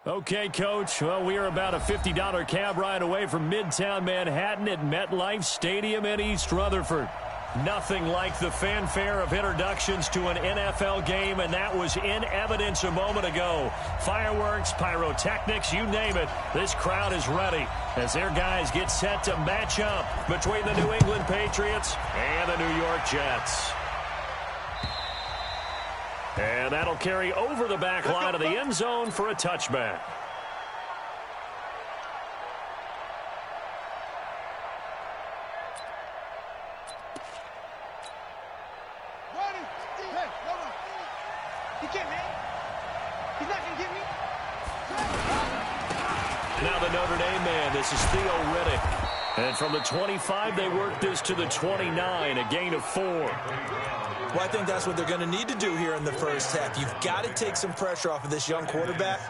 Okay, Coach. Well, we are about a $50 cab ride away from Midtown Manhattan at MetLife Stadium in East Rutherford. Nothing like the fanfare of introductions to an NFL game, and that was in evidence a moment ago. Fireworks, pyrotechnics, you name it. This crowd is ready as their guys get set to match up between the New England Patriots and the New York Jets. And that'll carry over the back line of the end zone for a touchback. Now the Notre Dame man, this is Theo Riddick. And from the 25, they work this to the 29, a gain of 4. Well, I think that's what they're going to need to do here in the first half. You've got to take some pressure off of this young quarterback,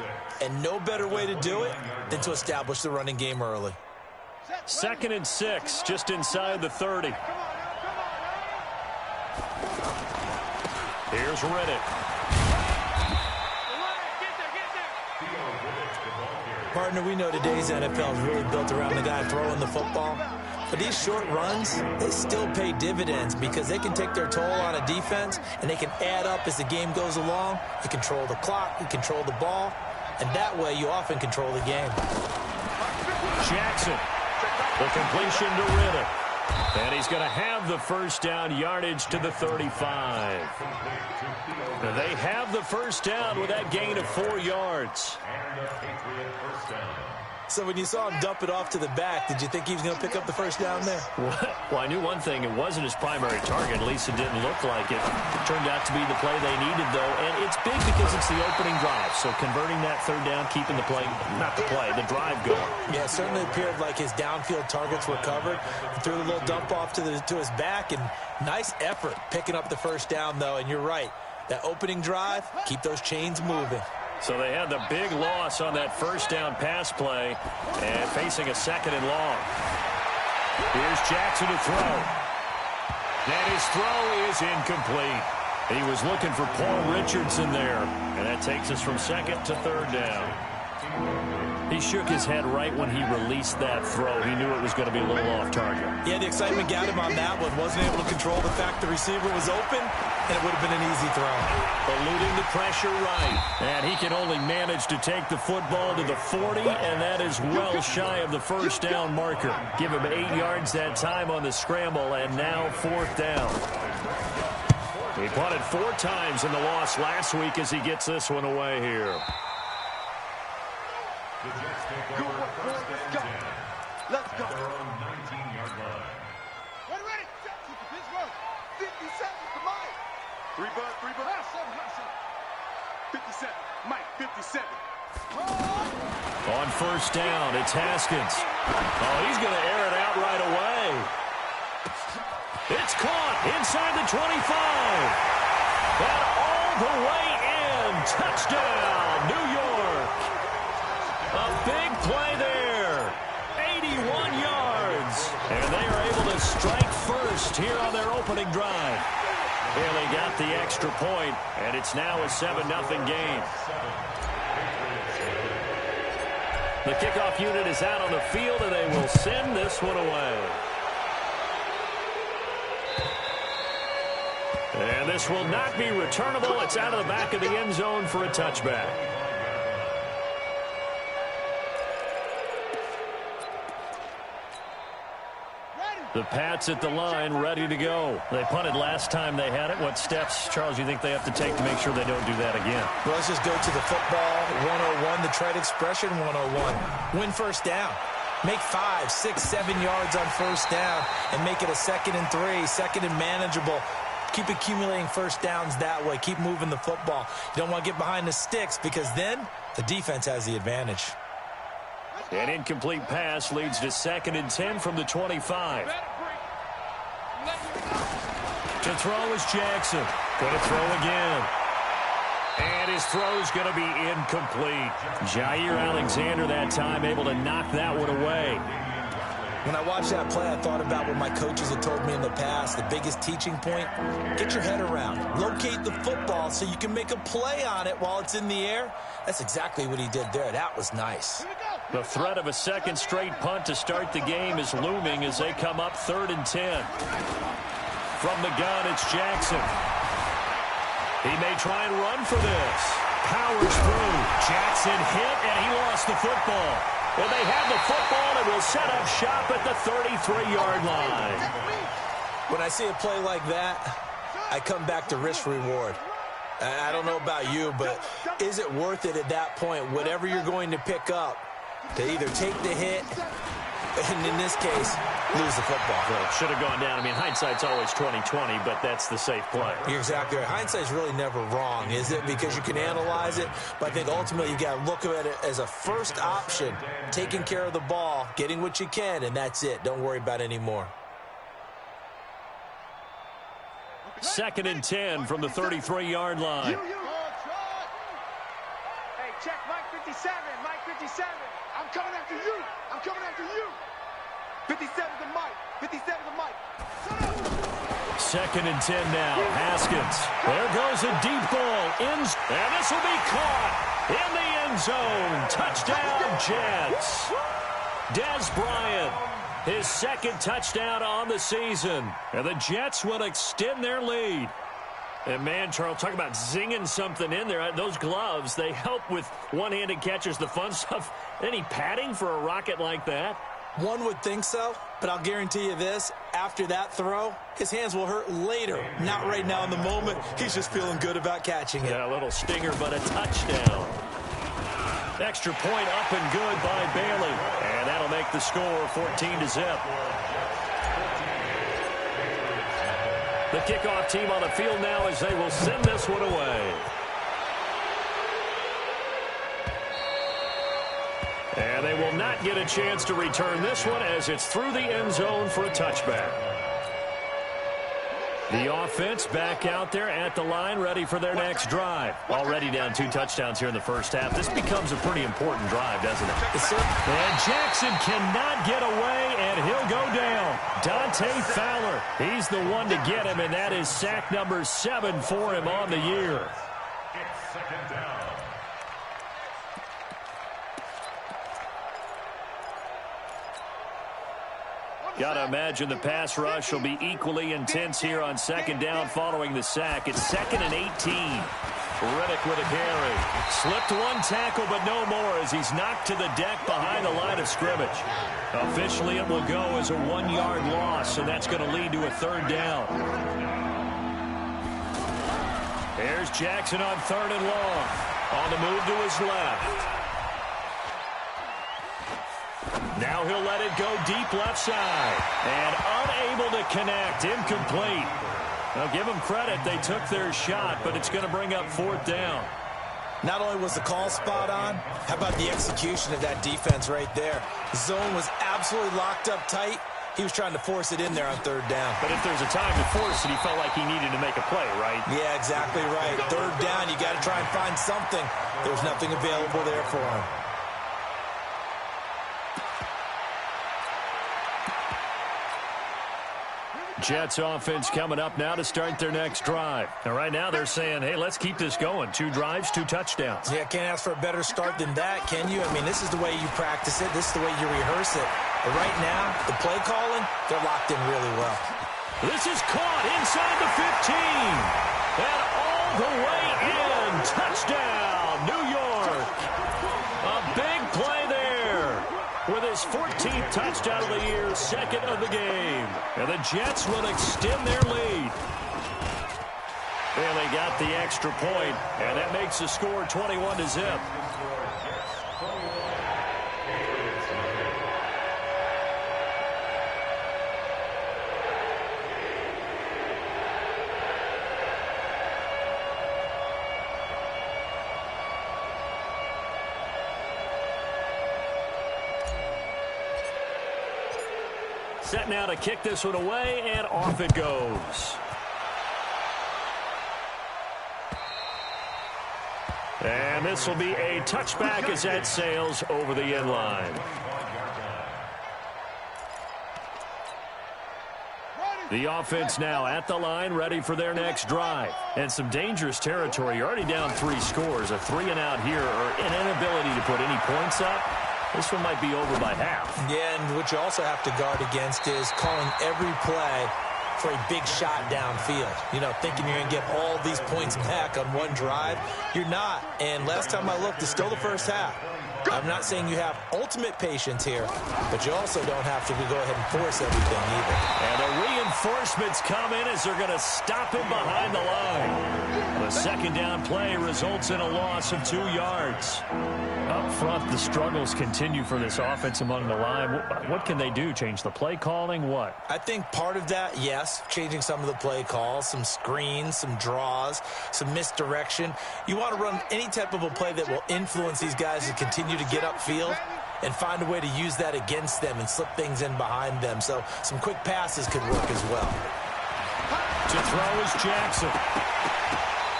and no better way to do it than to establish the running game early. 2nd and 6, just inside the 30. Here's Riddick. Partner, we know today's NFL is really built around the guy throwing the football. But these short runs, they still pay dividends because they can take their toll on a defense, and they can add up as the game goes along. You control the clock, you control the ball, and that way you often control the game. Jackson, the completion to Riddick. And he's going to have the first down, yardage to the 35. And they have the first down with that gain of 4 yards. So when you saw him dump it off to the back, did you think he was going to pick up the first down there? Well, I knew one thing. It wasn't his primary target. At least it didn't look like it. It turned out to be the play they needed, though. And it's big because it's the opening drive. So converting that third down, keeping the play, not the play, the drive going. Yeah, it certainly appeared like his downfield targets were covered. He threw a little dump off to his back, and nice effort picking up the first down, though. And you're right. That opening drive, keep those chains moving. So they had the big loss on that first down pass play and facing a 2nd and long. Here's Jackson to throw. And his throw is incomplete. He was looking for Paul Richardson there. And that takes us from 2nd to 3rd down. He shook his head right when he released that throw. He knew it was going to be a little off target. Yeah, the excitement got him on that one. Wasn't able to control the fact the receiver was open, and it would have been an easy throw. Eluding the pressure right. And he can only manage to take the football to the 40, and that is well shy of the first down marker. Give him 8 yards that time on the scramble, and now 4th down. He punted 4 times in the loss last week as he gets this one away here. Good work, boys. Let's go. Let's go. Ready. Keep the pitch roll. 50 seconds to Mike. 3 bud. 57. Mike, 57. On first down, it's Haskins. Oh, he's going to air it out right away. It's caught inside the 25. And all the way in. Touchdown, New York. A big play there. 81 yards. And they are able to strike first here on their opening drive. And they got the extra point, and it's now a 7-0 game. The kickoff unit is out on the field, and they will send this one away. And this will not be returnable. It's out of the back of the end zone for a touchback. The Pats at the line, ready to go. They punted last time they had it. What steps, Charles, you think they have to take to make sure they don't do that again? Well, let's just go to the football 101, the trade expression 101. Win first down. Make 5, 6, 7 yards on first down and make it a 2nd and 3, 2nd and manageable. Keep accumulating first downs that way. Keep moving the football. You don't want to get behind the sticks because then the defense has the advantage. An incomplete pass leads to 2nd and 10 from the 25. To throw is Jackson. Going to throw again. And his throw is going to be incomplete. Jair Alexander that time able to knock that one away. When I watched that play, I thought about what my coaches had told me in the past. The biggest teaching point, get your head around. Locate the football so you can make a play on it while it's in the air. That's exactly what he did there. That was nice. The threat of a second straight punt to start the game is looming as they come up 3rd and 10. From the gun, it's Jackson. He may try and run for this. Powers through. Jackson hit, and he lost the football. And they have the football and will set up shop at the 33-yard line. When I see a play like that, I come back to risk-reward. I don't know about you, but is it worth it at that point, whatever you're going to pick up, to either take the hit, and in this case, lose the football? Well, should have gone down. I mean, hindsight's always 20/20, but that's the safe play. You're exactly right. Hindsight's really never wrong, is it? Because you can analyze it, but I think ultimately you got to look at it as a first option, taking care of the ball, getting what you can, and that's it. Don't worry about any more. 2nd and 10 from the 33-yard line. Hey, check Mike 57. Mike 57. I'm coming after you. I'm coming after you. 57 to Mike. 57 to Mike. 2nd and 10 now. Haskins. There goes a deep ball. And this will be caught in the end zone. Touchdown, Jets. Dez Bryant, his 2nd touchdown on the season. And the Jets will extend their lead. And, man, Charles, talk about zinging something in there. Those gloves, they help with one-handed catches, the fun stuff. Any padding for a rocket like that? One would think so, but I'll guarantee you this. After that throw, his hands will hurt later. Not right now in the moment. He's just feeling good about catching it. Yeah, a little stinger, but a touchdown. Extra point up and good by Bailey. And that'll make the score 14-0. The kickoff team on the field now as they will send this one away. And they will not get a chance to return this one as it's through the end zone for a touchback. The offense back out there at the line, ready for their next drive. Already down 2 touchdowns here in the first half. This becomes a pretty important drive, doesn't it? Yes, sir. And Jackson cannot get away, and he'll go down. Dante Fowler, he's the one to get him, and that is sack number 7 for him on the year. It's 2nd down. Got to imagine the pass rush will be equally intense here on 2nd down following the sack. It's 2nd and 18. Riddick with a carry. Slipped one tackle, but no more as he's knocked to the deck behind the line of scrimmage. Officially, it will go as a 1-yard loss, and that's going to lead to a 3rd down. There's Jackson on 3rd and long. On the move to his left. Now he'll let it go deep left side. And unable to connect. Incomplete. Now give them credit. They took their shot, but it's going to bring up 4th down. Not only was the call spot on, how about the execution of that defense right there? The zone was absolutely locked up tight. He was trying to force it in there on 3rd down. But if there's a time to force it, he felt like he needed to make a play, right? Yeah, exactly right. 3rd down, you got to try and find something. There's nothing available there for him. Jets offense coming up now to start their next drive. And right now they're saying, hey, let's keep this going. 2 drives, 2 touchdowns. Yeah, can't ask for a better start than that, can you? I mean, this is the way you practice it. This is the way you rehearse it. But right now, the play calling, they're locked in really well. This is caught inside the 15. And all the way in. Touchdown, New York. A big play there. With his 14th touchdown of the year, 2nd of the game. And the Jets will extend their lead. And they got the extra point, and that makes the score 21-0. Set now to kick this one away, and off it goes. And this will be a touchback as that sails over the end line. The offense now at the line, ready for their next drive. And some dangerous territory. You're already down 3 scores. A 3-and-out here, or an inability to put any points up. This one might be over by half. Yeah, and what you also have to guard against is calling every play for a big shot downfield. You know, thinking you're going to get all these points back on one drive. You're not. And last time I looked, it's still the first half. I'm not saying you have ultimate patience here, but you also don't have to go ahead and force everything either. And the reinforcements come in as they're going to stop him behind the line. The second down play results in a loss of 2 yards. Up front, the struggles continue for this offense among the line. What can they do? Change the play calling? What? I think part of that, yes, changing some of the play calls, some screens, some draws, some misdirection. You want to run any type of a play that will influence these guys to continue to get upfield and find a way to use that against them and slip things in behind them. So some quick passes could work as well. To throw is Jackson.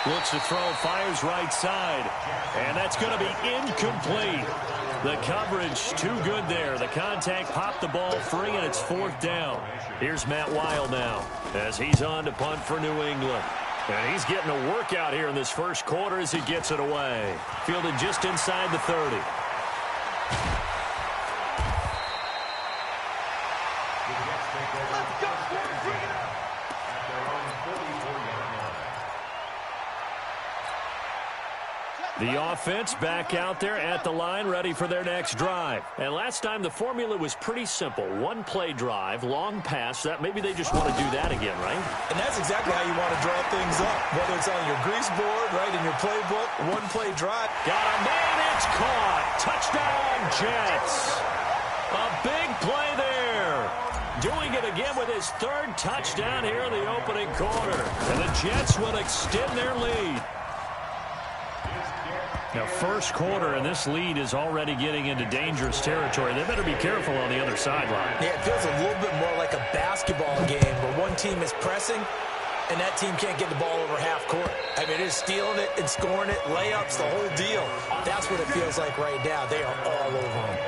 Looks to throw, fires right side. And that's going to be incomplete. The coverage too good there. The contact popped the ball free, and it's 4th down. Here's Matt Weil now as he's on to punt for New England. And he's getting a workout here in this first quarter as he gets it away. Fielded just inside the 30. The offense back out there at the line, ready for their next drive. And last time, the formula was pretty simple. 1-play drive, long pass. That maybe they just want to do that again, right? And that's exactly how you want to draw things up. Whether it's on your grease board, right, in your playbook, 1-play drive. Got a man, it's caught. Touchdown, Jets. A big play there. Doing it again with his 3rd touchdown here in the opening quarter. And the Jets will extend their lead. Now, first quarter, and this lead is already getting into dangerous territory. They better be careful on the other sideline. Yeah, it feels a little bit more like a basketball game where one team is pressing and that team can't get the ball over half court. I mean, they're stealing it and scoring it, layups, the whole deal. That's what it feels like right now. They are all over them.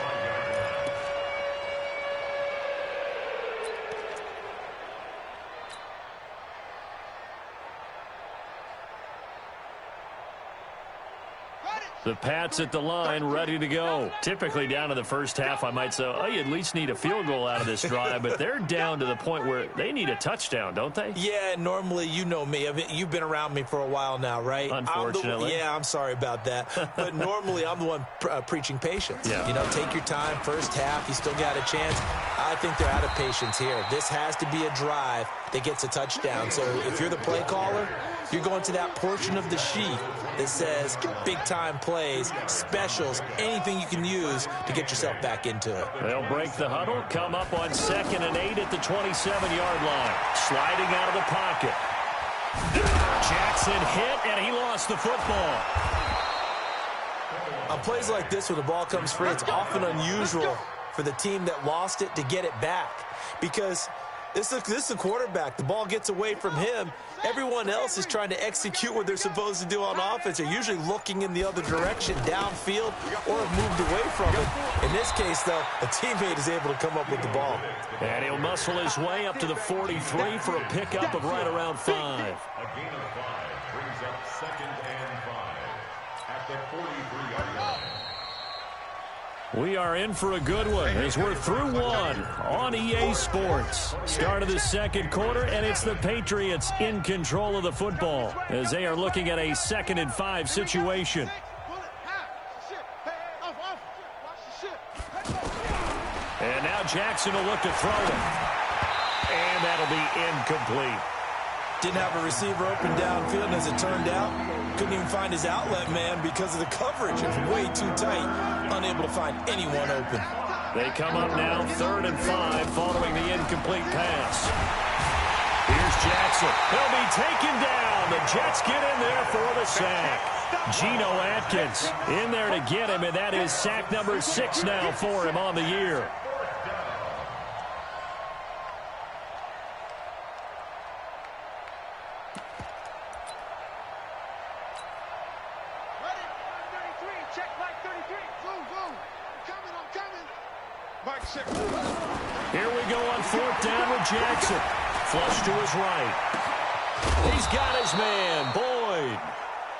The Pats at the line, ready to go. Typically down to the first half, I might say, oh, you at least need a field goal out of this drive, but they're down to the point where they need a touchdown, don't they? Yeah, normally, you know me. I mean, you've been around me for a while now, right? Unfortunately. I'm sorry about that. But normally, I'm the one preaching patience. Yeah. You know, take your time, first half, you still got a chance. I think they're out of patience here. This has to be a drive that gets a touchdown. So if you're the play caller, you're going to that portion of the sheet that says big-time plays, specials, anything you can use to get yourself back into it. They'll break the huddle, come up on 2nd and 8 at the 27-yard line. Sliding out of the pocket. Jackson hit, and he lost the football. On plays like this where the ball comes free, it's often unusual for the team that lost it to get it back because this is the quarterback. The ball gets away from him. Everyone else is trying to execute what they're supposed to do on offense. They're usually looking in the other direction, downfield, or have moved away from it. In this case, though, a teammate is able to come up with the ball. And he'll muscle his way up to the 43 for a pickup of right around 5. A gain of 5 brings up 2nd and 5 at the 43-yard line. We are in for a good one as we're through one on EA Sports. Start of the second quarter, and it's the Patriots in control of the football as they are looking at a 2nd and 5 situation. And now Jackson will look to throw it. And that'll be incomplete. Didn't have a receiver open downfield, and as it turned out, couldn't even find his outlet man because of the coverage. It's way too tight, unable to find anyone open. They come up now 3rd and 5 following the incomplete pass. Here's Jackson. He'll be taken down. The Jets get in there for the sack. Geno Atkins in there to get him, and that is sack number 6 now for him on the year. Here we go on 4th down with Jackson. Flush to his right. He's got his man, Boyd.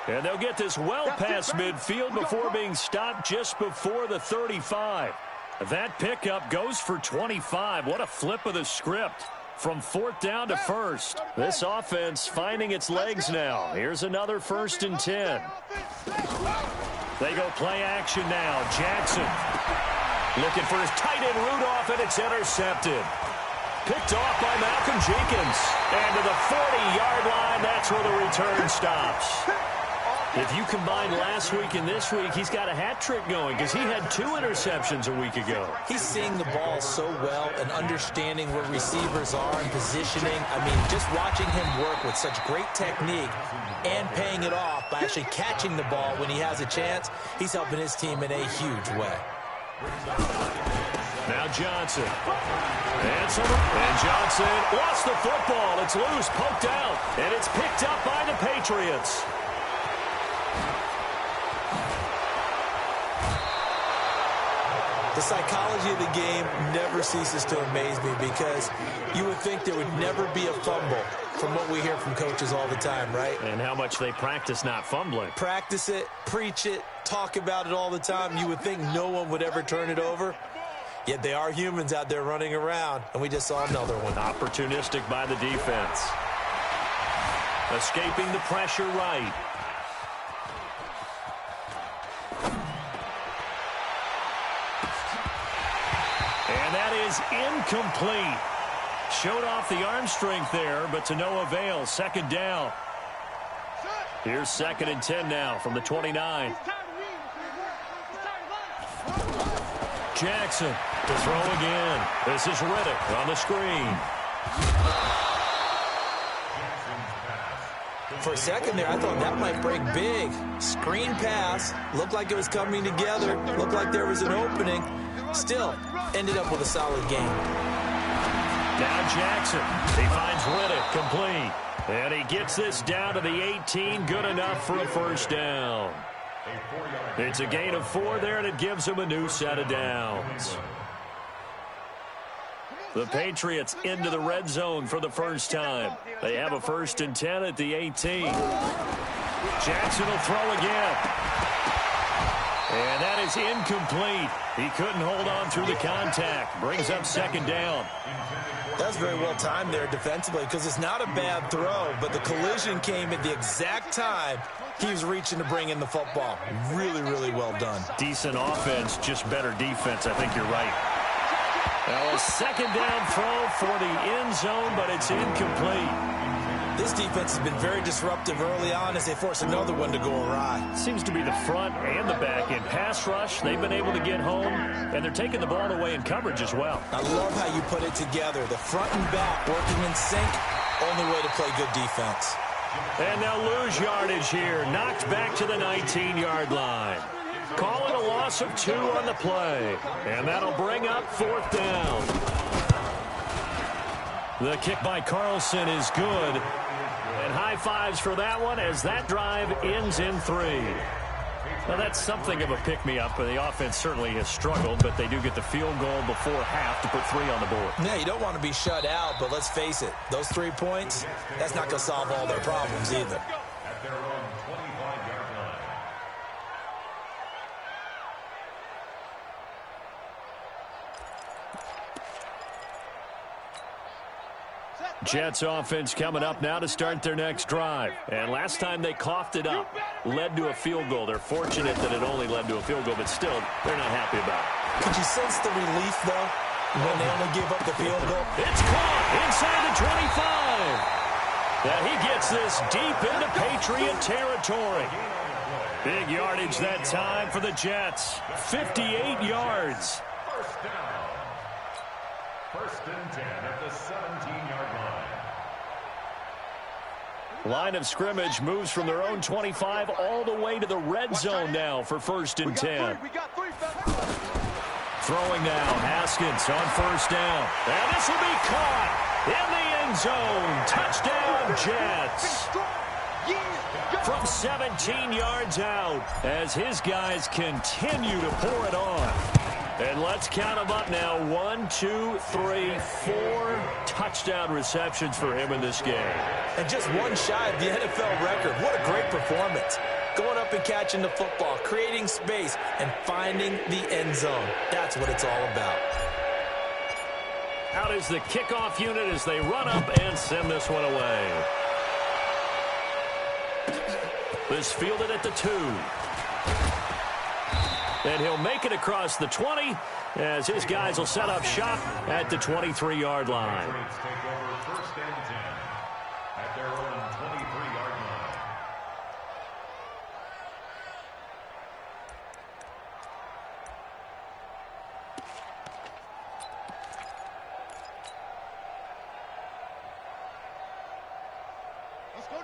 And they'll get this well past midfield before being stopped just before the 35. That pickup goes for 25. What a flip of the script. From 4th down to 1st. This offense finding its legs now. Here's another 1st and 10. They go play action now. Jackson looking for his tight end Rudolph, and it's intercepted. Picked off by Malcolm Jenkins. And to the 40-yard line, that's where the return stops. If you combine last week and this week, he's got a hat trick going because he had 2 interceptions a week ago. He's seeing the ball so well and understanding where receivers are and positioning. I mean, just watching him work with such great technique and paying it off by actually catching the ball when he has a chance, he's helping his team in a huge way. Now Johnson. And Johnson lost the football. It's loose, poked out, and it's picked up by the Patriots. The psychology of the game never ceases to amaze me because you would think there would never be a fumble from what we hear from coaches all the time, right? And how much they practice not fumbling. Practice it, preach it, talk about it all the time. You would think no one would ever turn it over. Yet they are humans out there running around, and we just saw another one. Opportunistic by the defense. Escaping the pressure right. And that is incomplete. Showed off the arm strength there, but to no avail. 2nd down. Here's 2nd and 10 now from the 29. Jackson to throw again. This is Riddick on the screen. For a second there, I thought that might break big. Screen pass. Looked like it was coming together. Looked like there was an opening. Still, ended up with a solid game. Now Jackson. He finds Riddick complete. And he gets this down to the 18. Good enough for a 1st down. It's a gain of 4 there, and it gives him a new set of downs. The Patriots into the red zone for the first time. They have a 1st and 10 at the 18. Jackson will throw again. And that is incomplete. He couldn't hold on through the contact. Brings up 2nd down. That's very well timed there defensively because it's not a bad throw, but the collision came at the exact time he was reaching to bring in the football. Really, really well done. Decent offense, just better defense. I think you're right. Now a 2nd down throw for the end zone, but it's incomplete. This defense has been very disruptive early on as they force another one to go awry. Seems to be the front and the back in pass rush. They've been able to get home, and they're taking the ball away in coverage as well. I love how you put it together. The front and back working in sync. Only way to play good defense. And they'll lose yardage here. Knocked back to the 19-yard line. Call it a loss of 2 on the play. And that'll bring up 4th down. The kick by Carlson is good. And high fives for that one as that drive ends in 3. Now, that's something of a pick-me-up. The offense certainly has struggled, but they do get the field goal before half to put 3 on the board. Yeah, you don't want to be shut out, but let's face it. Those 3 points, that's not going to solve all their problems either. At their own 25-yard line. Jets offense coming up now to start their next drive. And last time they coughed it up, led to a field goal. They're fortunate that it only led to a field goal, but still, they're not happy about it. Could you sense the relief, though, when they only gave up the field goal? It's caught inside the 25. Now he gets this deep into Patriot territory. Big yardage that time for the Jets. 58 yards. 1st down. 1st and 10 at the 17-yard line. Line of scrimmage moves from their own 25 all the way to the red zone now for 1st and 10. Throwing now, Haskins on 1st down. And this will be caught in the end zone. Touchdown, Jets. From 17 yards out as his guys continue to pour it on. And let's count them up now. 1, 2, 3, 4 touchdowns. touchdown receptions for him in this game. And just one shy of the NFL record. What a great performance. Going up and catching the football, creating space, and finding the end zone. That's what it's all about. Out is the kickoff unit as they run up and send this one away. This fielded at the 2. And he'll make it across the 20 as his guys will set up shop at the 23-yard line. Take over first and 10 at their own 23-yard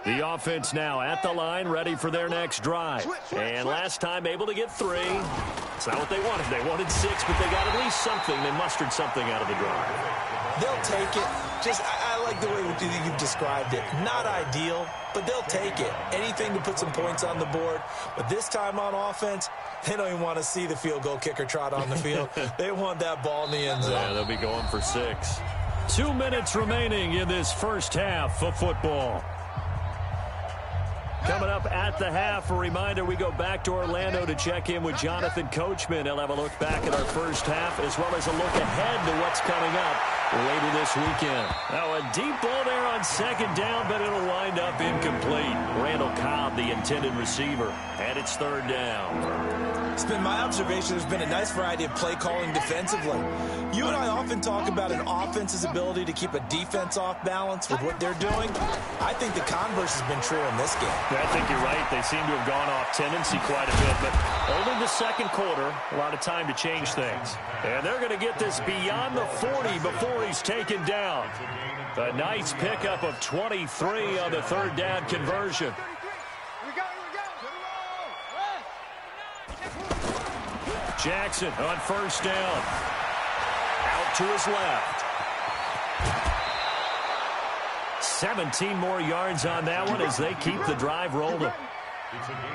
line. The offense now at the line, ready for their next drive. And last time able to get 3. It's not what they wanted. They wanted 6, but they got at least something. They mustered something out of the drive. They'll take it. I like the way you've described it. Not ideal, but they'll take it. Anything to put some points on the board. But this time on offense, they don't even want to see the field goal kicker trot on the field. They want that ball in the end zone. Yeah, they'll be going for 6. 2 minutes remaining in this first half of football. Coming up at the half, a reminder, we go back to Orlando to check in with Jonathan Coachman. He'll have a look back at our first half as well as a look ahead to what's coming up later this weekend. Now, a deep ball there on second down, but it'll wind up incomplete. Randall Cobb, the intended receiver, and it's third down. It's been my observation there's been a nice variety of play calling defensively. You and I often talk about an offense's ability to keep a defense off balance with what they're doing. I think the converse has been true in this game. I think you're right. They seem to have gone off tendency quite a bit, but only the second quarter, a lot of time to change things. And they're going to get this beyond the 40 before he's taken down. A nice pickup of 23 on the third down conversion. Jackson on first down. Out to his left. 17 more yards on that one as they keep the drive rolling.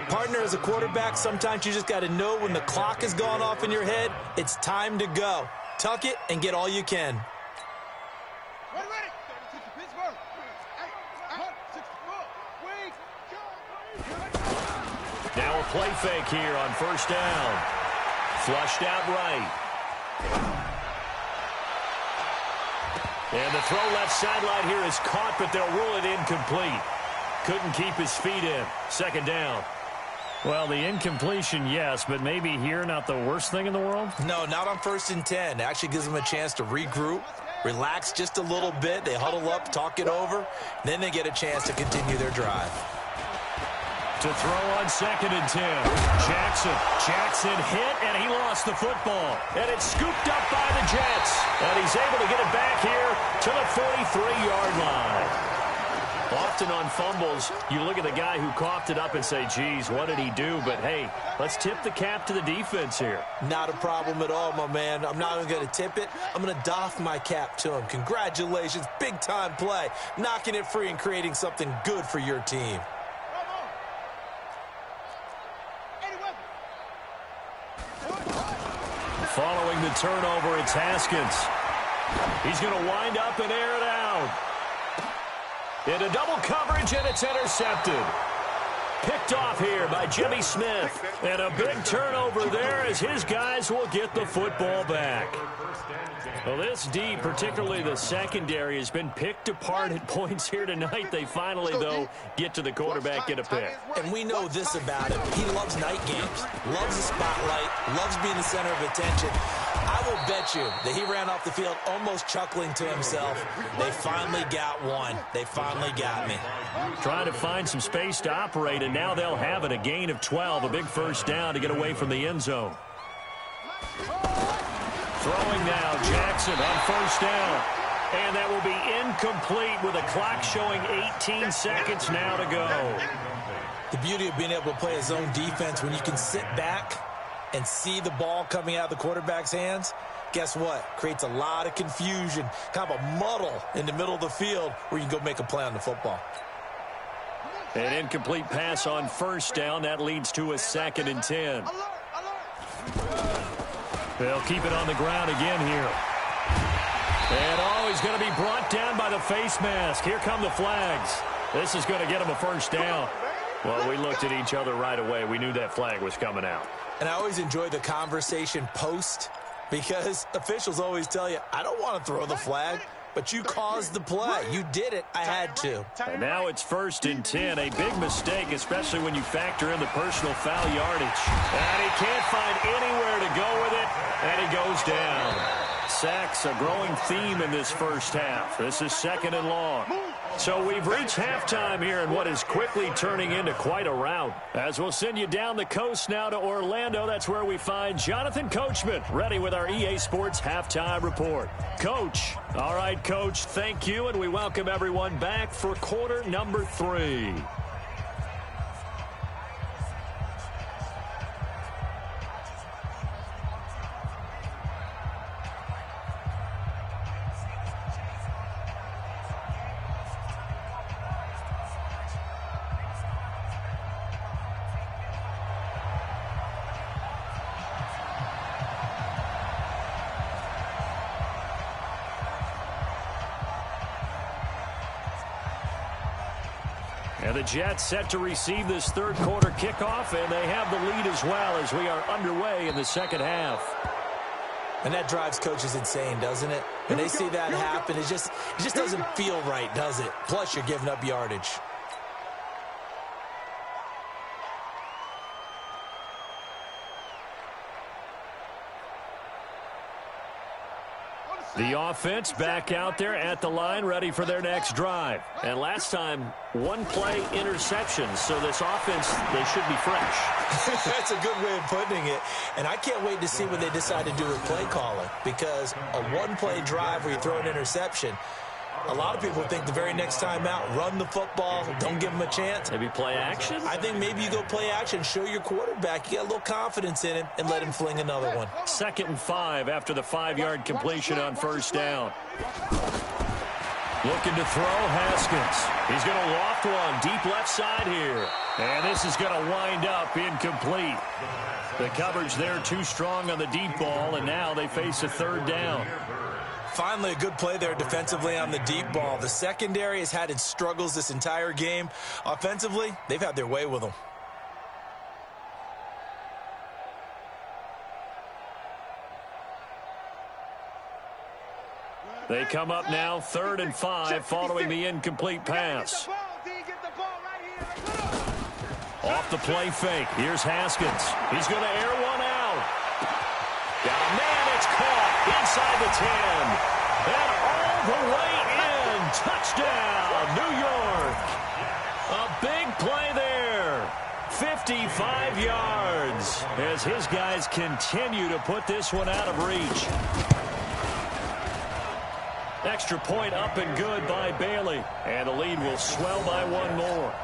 Partner, as a quarterback, sometimes you just got to know when the clock has gone off in your head, it's time to go. Tuck it and get all you can. Now a play fake here on first down. Flushed out right. And the throw left sideline here is caught, but they'll rule it incomplete. Couldn't keep his feet in. Second down. Well, the incompletion, yes, but maybe here not the worst thing in the world? No, not on first and 10. It actually gives them a chance to regroup, relax just a little bit. They huddle up, talk it over, then they get a chance to continue their drive. To throw on second and 10. Jackson hit, and he lost the football. And it's scooped up by the Jets. And he's able to get it back here to the 43-yard line. Often on fumbles, you look at the guy who coughed it up and say, geez, what did he do? But, hey, let's tip the cap to the defense here. Not a problem at all, my man. I'm not even going to tip it. I'm going to doff my cap to him. Congratulations. Big-time play. Knocking it free and creating something good for your team. Following the turnover, it's Haskins. He's going to wind up and air it out. Into double coverage, and it's intercepted. Picked off here by Jimmy Smith. And a big turnover there as his guys will get the football back. Well, this D, particularly the secondary, has been picked apart at points here tonight. They finally, though, get to the quarterback, get a pick. And we know this about him. He loves night games, loves the spotlight, loves being the center of attention. I will bet you that he ran off the field almost chuckling to himself. They finally got one. They finally got me. Trying to find some space to operate, and now they'll have it. A gain of 12, a big first down to get away from the end zone. Throwing now, Jackson on first down. And that will be incomplete with a clock showing 18 seconds now to go. The beauty of being able to play a zone defense when you can sit back and see the ball coming out of the quarterback's hands, guess what? Creates a lot of confusion, kind of a muddle in the middle of the field where you can go make a play on the football. An incomplete pass on first down. That leads to a second and 10. They'll keep it on the ground again here. And he's going to be brought down by the face mask. Here come the flags. This is going to get him a first down. Well, we looked at each other right away. We knew that flag was coming out. And I always enjoy the conversation post because officials always tell you, I don't want to throw the flag, but you caused the play. You did it. I had to. And now it's 1st and 10. A big mistake, especially when you factor in the personal foul yardage. And he can't find anywhere to go with it, and he goes down. Sacks, a growing theme in this first half. This is 2nd and long. So we've reached halftime here in what is quickly turning into quite a rout. As we'll send you down the coast now to Orlando, that's where we find Jonathan Coachman, ready with our EA Sports Halftime Report. Coach. All right, Coach, thank you, and we welcome everyone back for quarter number 3. And the Jets set to receive this third quarter kickoff, and they have the lead as well as we are underway in the second half. And that drives coaches insane, doesn't it? When they see that happen, it just doesn't feel right, does it? Plus, you're giving up yardage. The offense back out there at the line, ready for their next drive. And last time, one-play interception. So this offense, they should be fresh. That's a good way of putting it. And I can't wait to see what they decide to do with play calling. Because a one-play drive where you throw an interception, a lot of people think the very next time out, run the football, don't give them a chance. Maybe play action? I think maybe you go play action, show your quarterback. You got a little confidence in him, and let him fling another one. 2nd and 5 after the 5-yard completion on first down. Looking to throw, Haskins. He's going to loft one deep left side here. And this is going to wind up incomplete. The coverage there too strong on the deep ball, and now they face a 3rd down. Finally, a good play there defensively on the deep ball. The secondary has had its struggles this entire game. Offensively, they've had their way with them. They come up now 3rd and 5 following the incomplete pass. Off the play fake. Here's Haskins. He's going to air one out. Got a man. It's caught inside the 10. And all the way in. Touchdown, New York. A big play there. 55 yards as his guys continue to put this one out of reach. Extra point up and good by Bailey. And the lead will swell by one more.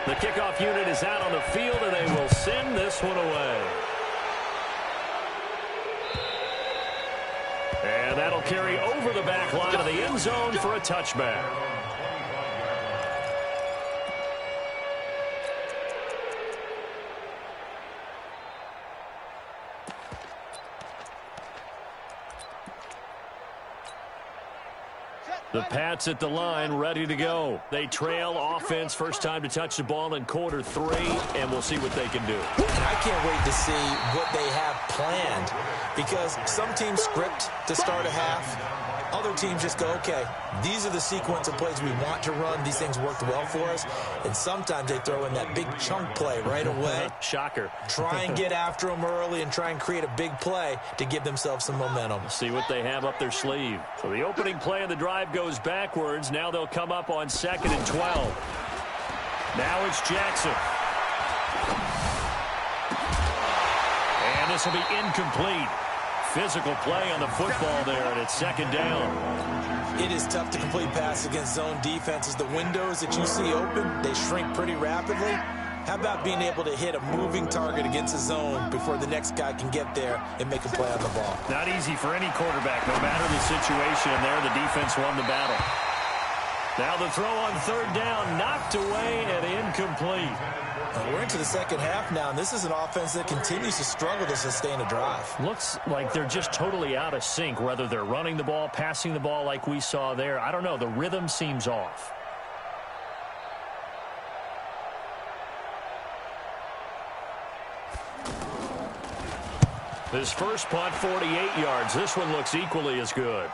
The kickoff unit is out on the field, and they will send this one away. And that'll carry over the back line of the end zone for a touchback. The Pats at the line, ready to go. They trail offense, first time to touch the ball in quarter 3, and we'll see what they can do. And I can't wait to see what they have planned, because some teams script to start a half. Other teams just go, okay, these are the sequence of plays we want to run. These things worked well for us. And sometimes they throw in that big chunk play right away. Shocker. Try and get after them early and try and create a big play to give themselves some momentum. See what they have up their sleeve. So the opening play of the drive goes backwards. Now they'll come up on 2nd and 12. Now it's Jackson. And this will be incomplete. Physical play on the football there, and it's 2nd down. It is tough to complete passes against zone defenses. The windows that you see open, they shrink pretty rapidly. How about being able to hit a moving target against a zone before the next guy can get there and make a play on the ball? Not easy for any quarterback, no matter the situation, and there the defense won the battle. Now the throw on third down, knocked away and incomplete. We're into the second half now, and this is an offense that continues to struggle to sustain a drive. Looks like they're just totally out of sync, whether they're running the ball, passing the ball like we saw there. I don't know. The rhythm seems off. His first punt, 48 yards. This one looks equally as good.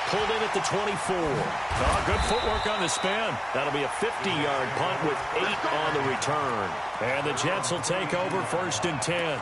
Pulled in at the 24. Oh, good footwork on the spin. That'll be a 50-yard punt with 8 on the return. And the Jets will take over 1st and 10.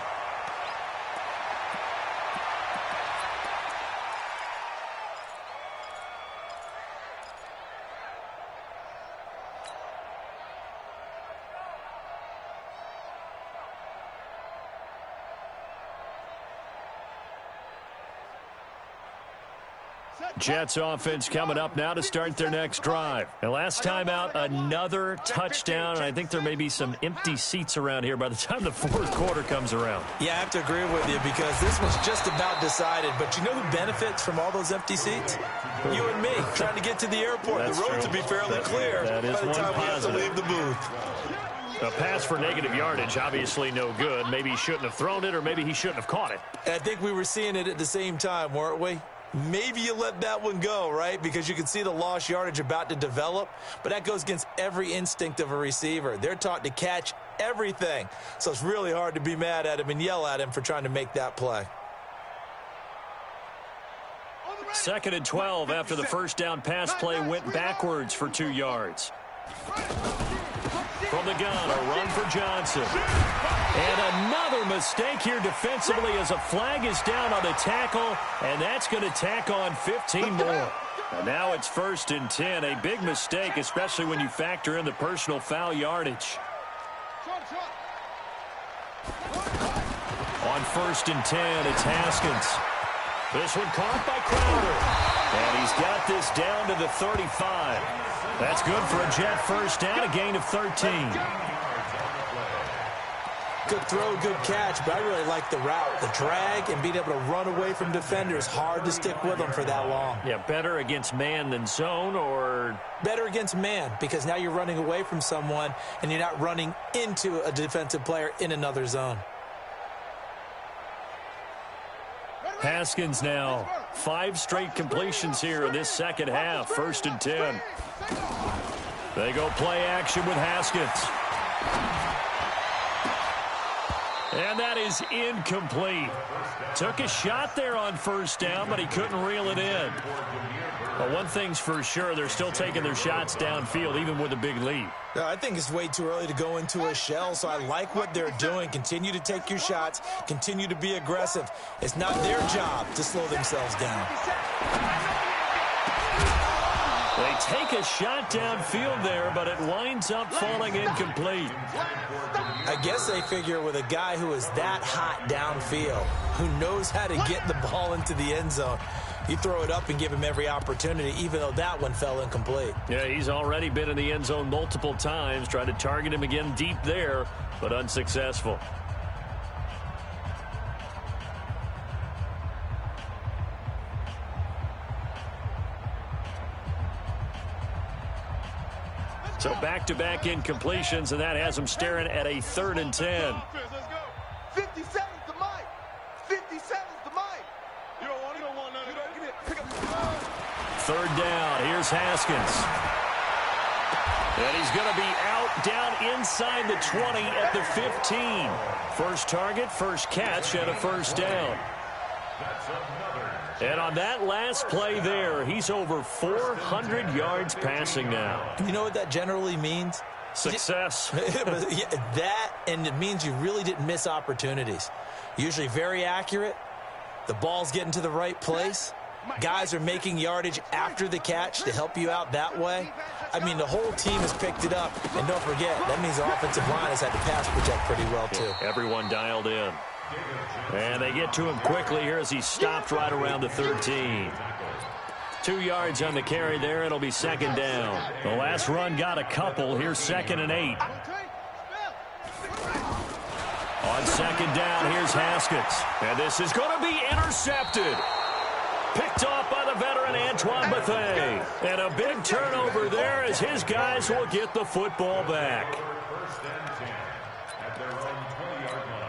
Jets offense coming up now to start their next drive. And last time out, another touchdown. And I think there may be some empty seats around here by the time the fourth quarter comes around. Yeah, I have to agree with you because this was just about decided. But you know who benefits from all those empty seats? You and me, trying to get to the airport. That's the roads true. will be fairly clear that is by the time we have to positive. leave the booth. A pass for negative yardage, obviously no good. Maybe he shouldn't have thrown it, or maybe he shouldn't have caught it. And I think we were seeing it at the same time, weren't we? Maybe you let that one go, right? Because you can see the lost yardage about to develop. But that goes against every instinct of a receiver. They're taught to catch everything. So it's really hard to be mad at him and yell at him for trying to make that play. 2nd and 12 after the first down pass play went backwards for 2 yards. From the gun, a run for Johnson. And another mistake here defensively as a flag is down on the tackle, and that's going to tack on 15 more. And now it's 1st and 10, a big mistake, especially when you factor in the personal foul yardage. On 1st and 10, it's Haskins. This one caught by Crowder. And he's got this down to the 35. That's good for a Jet first down, a gain of 13. Good throw, good catch, but I really like the route. The drag and being able to run away from defenders, hard to stick with them for that long. Yeah, better against man than zone, or? Better against man, because now you're running away from someone and you're not running into a defensive player in another zone. Haskins now, 5 straight completions here in this second half, 1st and 10. They go play action with Haskins. And that is incomplete. Took a shot there on 1st down, but he couldn't reel it in. But one thing's for sure, they're still taking their shots downfield, even with a big lead. No, I think it's way too early to go into a shell, so I like what they're doing. Continue to take your shots. Continue to be aggressive. It's not their job to slow themselves down. They take a shot downfield there, but it winds up falling incomplete. I guess they figure with a guy who is that hot downfield, who knows how to get the ball into the end zone, you throw it up and give him every opportunity, even though that one fell incomplete. Yeah, he's already been in the end zone multiple times, tried to target him again deep there, but unsuccessful. So back-to-back incompletions, and that has him staring at a 3rd and 10. 50 seconds to Mike. 50 seconds to Mike. You don't want none of that. Give me a pick up. 3rd down. Here's Haskins. And he's going to be out down inside the 20 at the 15. First target, first catch, and a 1st down. And on that last play there, he's over 400 yards passing now. You know what that generally means? Success. That, and it means you really didn't miss opportunities. Usually very accurate. The ball's getting to the right place. Guys are making yardage after the catch to help you out that way. I mean, the whole team has picked it up. And don't forget, that means the offensive line has had to pass protect pretty well, too. Everyone dialed in. And they get to him quickly here as he stopped right around the 13. 2 yards on the carry there. It'll be 2nd down. The last run got a couple. Here's 2nd and 8. On 2nd down, here's Haskins. And this is going to be intercepted. Picked off by the veteran Antoine with A. And a big turnover there as his guys will get the football back. First and 10 at their own 20-yard line.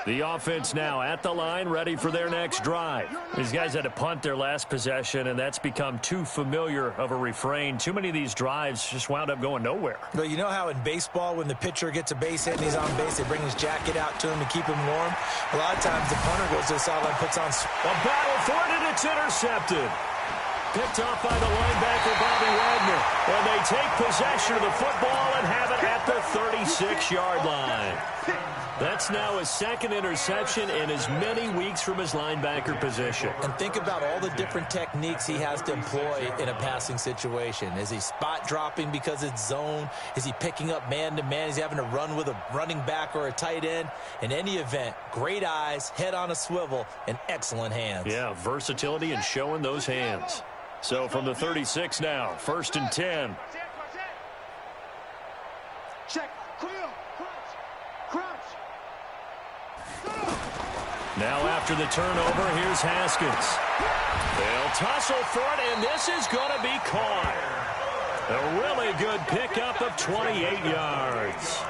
The offense now at the line, ready for their next drive. These guys had to punt their last possession, and that's become too familiar of a refrain. Too many of these drives just wound up going nowhere. But you know how in baseball, when the pitcher gets a base hit and he's on base, they bring his jacket out to him to keep him warm? A lot of times the punter goes to the sideline, puts on... A battle for it, and it's intercepted. Picked off by the linebacker, Bobby Wagner. And they take possession of the football and have it at the 36-yard line. That's now his second interception in as many weeks from his linebacker position. And think about all the different techniques he has to employ in a passing situation. Is he spot dropping because it's zone? Is he picking up man-to-man? Is he having to run with a running back or a tight end? In any event, great eyes, head on a swivel, and excellent hands. Yeah, versatility and showing those hands. So from the 36 now, 1st and 10. Check. Clear. Crunch. Now after the turnover, here's Haskins. They'll tussle for it, and this is going to be caught. A really good pickup of 28 yards.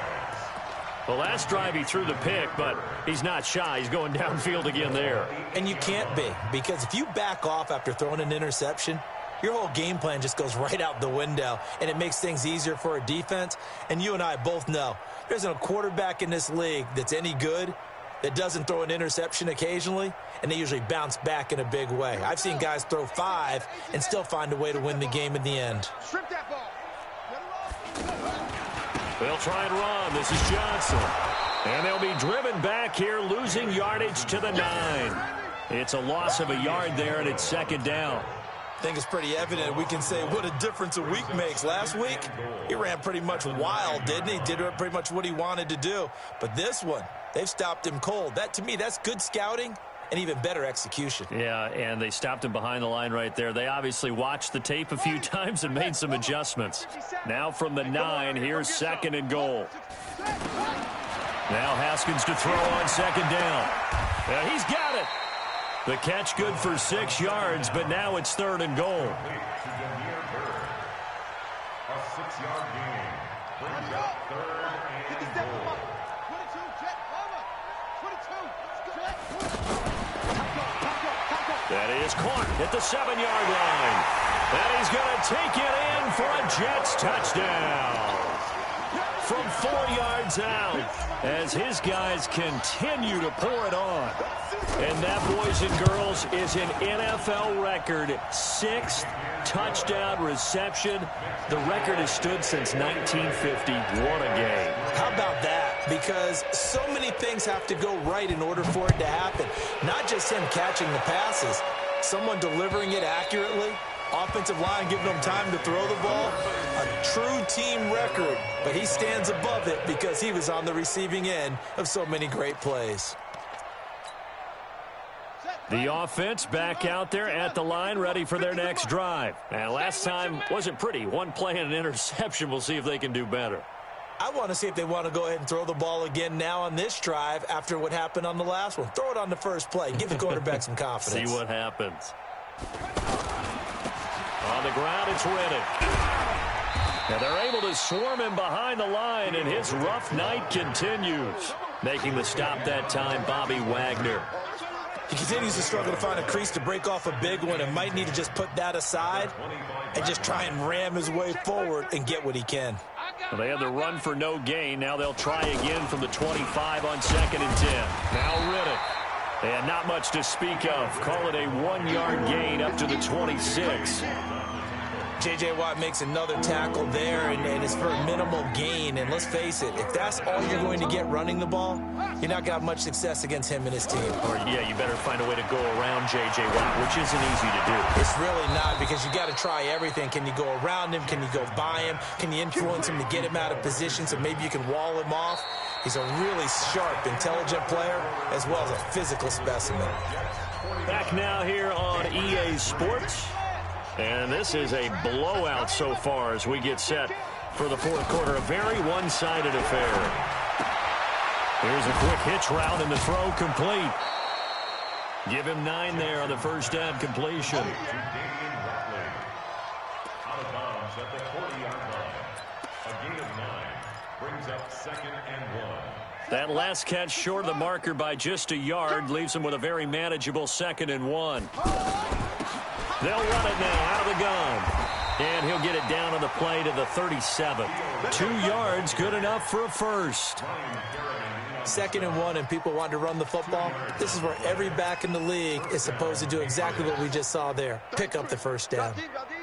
The last drive he threw the pick, but he's not shy. He's going downfield again there. And you can't be, because if you back off after throwing an interception, your whole game plan just goes right out the window, and it makes things easier for a defense. And you and I both know there isn't a quarterback in this league that's any good that doesn't throw an interception occasionally, and they usually bounce back in a big way. I've seen guys throw 5 and still find a way to win the game in the end. Strip that ball. They'll try and run. This is Johnson. And they'll be driven back here, losing yardage to the 9. It's a loss of a yard there, and it's 2nd down. I think it's pretty evident. We can say what a difference a week makes. Last week, he ran pretty much wild, didn't he? Did pretty much what he wanted to do. But this one, they've stopped him cold. That, to me, that's good scouting and even better execution. Yeah, and they stopped him behind the line right there. They obviously watched the tape a few times and made some adjustments. Now from the 9, here's 2nd and goal. Now Haskins to throw on 2nd down. Yeah, he's got it. The catch good for 6 yards, but now it's 3rd and goal. A 6-yard gain brings up 3rd and goal. 22, That is caught at the 7-yard line. And he's going to take it in for a Jets touchdown. From 4 yards out, as his guys continue to pour it on. And that, boys and girls, is an NFL record 6th touchdown reception. The record has stood since 1950. What a game. How about that? Because so many things have to go right in order for it to happen. Not just him catching the passes, someone delivering it accurately, offensive line giving them time to throw the ball. A true team record, but he stands above it because he was on the receiving end of so many great plays. The offense back out there at the line, ready for their next drive. And last time wasn't pretty. One play and an interception. We'll see if they can do better. I want to see if they want to go ahead and throw the ball again now on this drive after what happened on the last one. Throw it on the first play. Give the quarterback some confidence. See what happens. On the ground, it's Riddick. Now they're able to swarm him behind the line, and his rough night continues. Making the stop that time, Bobby Wagner. He continues to struggle to find a crease to break off a big one and might need to just put that aside and just try and ram his way forward and get what he can. Well, they had the run for no gain. Now they'll try again from the 25 on 2nd and 10. Now Riddick. And not much to speak of. Call it a 1-yard gain up to the 26. J.J. Watt makes another tackle there, and it's for a minimal gain. And let's face it, if that's all you're going to get running the ball, you're not going to have much success against him and his team. Or, yeah, you better find a way to go around J.J. Watt, which isn't easy to do. It's really not, because you got to try everything. Can you go around him? Can you go by him? Can you influence him to get him out of position so maybe you can wall him off? He's a really sharp, intelligent player, as well as a physical specimen. Back now here on EA Sports. And this is a blowout so far as we get set for the 4th quarter. A very one-sided affair. Here's a quick hitch route, and the throw complete. Give him 9 there on the first down completion. Out of bounds at the 40-yard line. A gain of 9 brings up 2nd and 1. That last catch short of the marker by just a yard leaves him with a very manageable 2nd and 1. They'll run it now out of the gun. And he'll get it down on the play to the 37. 2 yards, good enough for a first. 2nd and 1, and people want to run the football. This is where every back in the league is supposed to do exactly what we just saw there. Pick up the first down.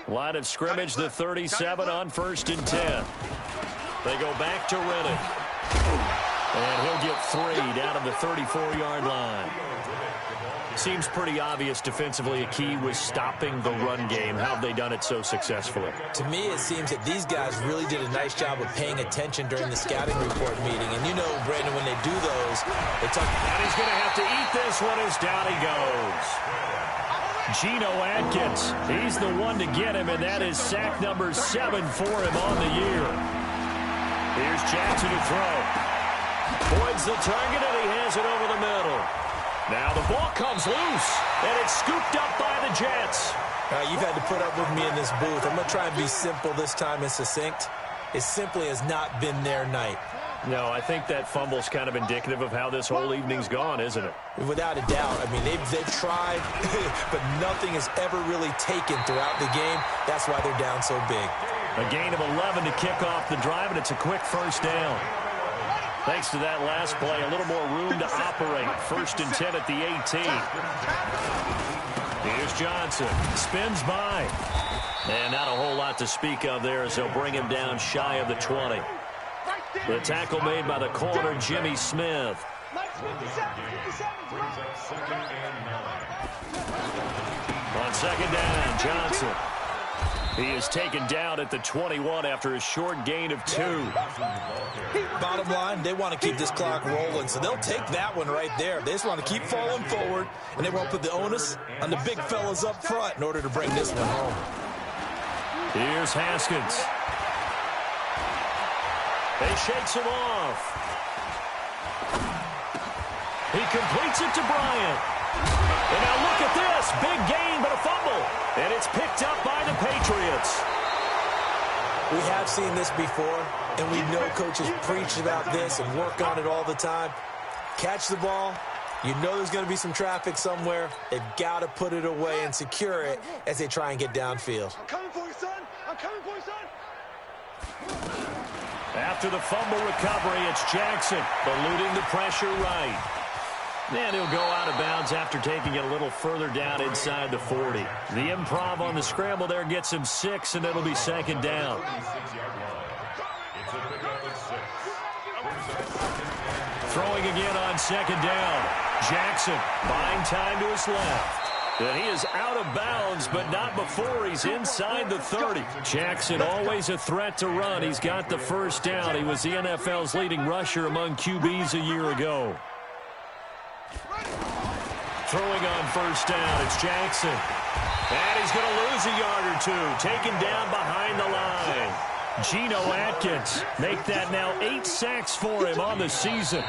Line of scrimmage, the 37 on 1st and 10. They go back to Rennick. And he'll get 3 down to the 34-yard line. Seems pretty obvious defensively a key was stopping the run game. How have they done it so successfully? To me, it seems that these guys really did a nice job of paying attention during the scouting report meeting. And you know, Brandon, when they do those, they talk. And he's going to have to eat this one as down he goes. Geno Atkins, he's the one to get him, and that is sack number 7 for him on the year. Here's Jackson to throw. Boyd's the target, and he has it over the middle. Now the ball comes loose, and it's scooped up by the Jets. You've had to put up with me in this booth. I'm going to try and be simple this time and succinct. It simply has not been their night. No, I think that fumble's kind of indicative of how this whole evening's gone, isn't it? Without a doubt. I mean, they've tried, but nothing is ever really taken throughout the game. That's why they're down so big. A gain of 11 to kick off the drive, and it's a quick first down. Thanks to that last play, a little more room to operate. 1st and 10 at the 18. Here's Johnson. Spins by. And not a whole lot to speak of there as they'll bring him down shy of the 20. The tackle made by the corner, Jimmy Smith. On 2nd down, Johnson. He is taken down at the 21 after a short gain of 2. Bottom line, they want to keep this clock rolling, so they'll take that one right there. They just want to keep falling forward, and they want to put the onus on the big fellas up front in order to bring this one home. Here's Haskins. He shakes him off. He completes it to Bryant. And now look at this. Big gain, but a fumble. And it's picked up by the Patriots. We have seen this before, and we know coaches preach about this and work on it all the time. Catch the ball. You know there's going to be some traffic somewhere. They've got to put it away and secure it as they try and get downfield. I'm coming for you, son. I'm coming for you, son. After the fumble recovery, it's Jackson eluding the pressure right. And he'll go out of bounds after taking it a little further down inside the 40. The improv on the scramble there gets him 6, and it'll be 2nd down. Throwing again on 2nd down. Jackson buying time to his left. And he is out of bounds, but not before he's inside the 30. Jackson always a threat to run. He's got the first down. He was the NFL's leading rusher among QBs a year ago. Throwing on 1st down, it's Jackson. And he's going to lose a yard or 2. Taken down behind the line. Geno Atkins make that now 8 sacks for him on the season.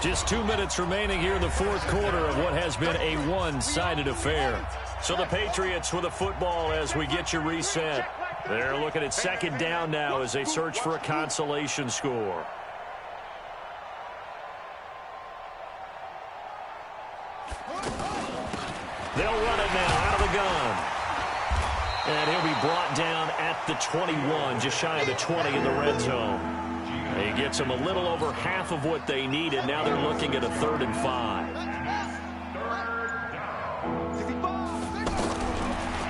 Just 2 minutes remaining here in the 4th quarter of what has been a one-sided affair. So the Patriots with a football as we get you reset. They're looking at 2nd down now as they search for a consolation score. They'll run it now out of the gun. And he'll be brought down at the 21, just shy of the 20 in the red zone. He gets them a little over half of what they needed. Now they're looking at a 3rd and 5.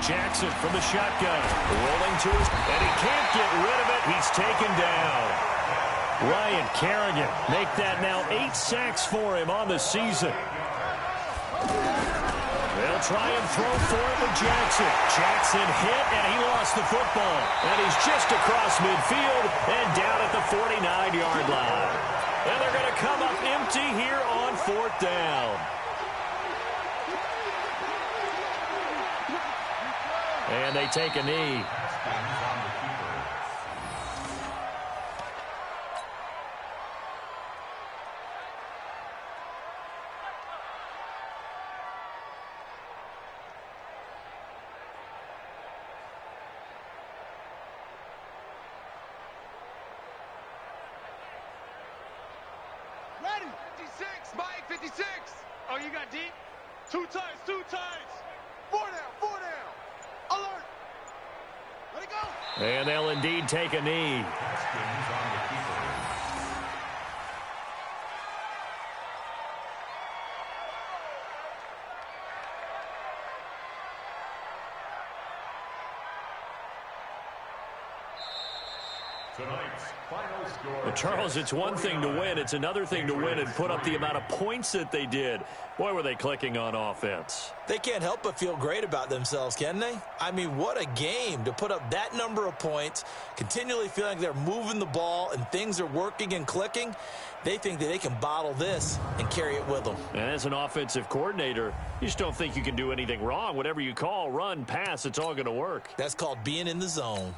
Jackson from the shotgun, rolling to his, and he can't get rid of it. He's taken down. Ryan Kerrigan make that now 8 sacks for him on the season. They'll try and throw for it with Jackson. Jackson hit, and he lost the football. And he's just across midfield and down at the 49-yard line. And they're going to come up empty here on 4th down. And they take a knee. Mike 56. Oh, you got deep? Two times, two times. Four down. Alert. Let it go. And they'll indeed take a knee. Haskins on the keeper. Tonight's final score. Well, Charles, it's one thing to win. It's another thing to win and put up the amount of points that they did. Boy, were they clicking on offense. They can't help but feel great about themselves, can they? I mean, what a game to put up that number of points, continually feeling like they're moving the ball and things are working and clicking. They think that they can bottle this and carry it with them. And as an offensive coordinator, you just don't think you can do anything wrong. Whatever you call, run, pass, it's all going to work. That's called being in the zone.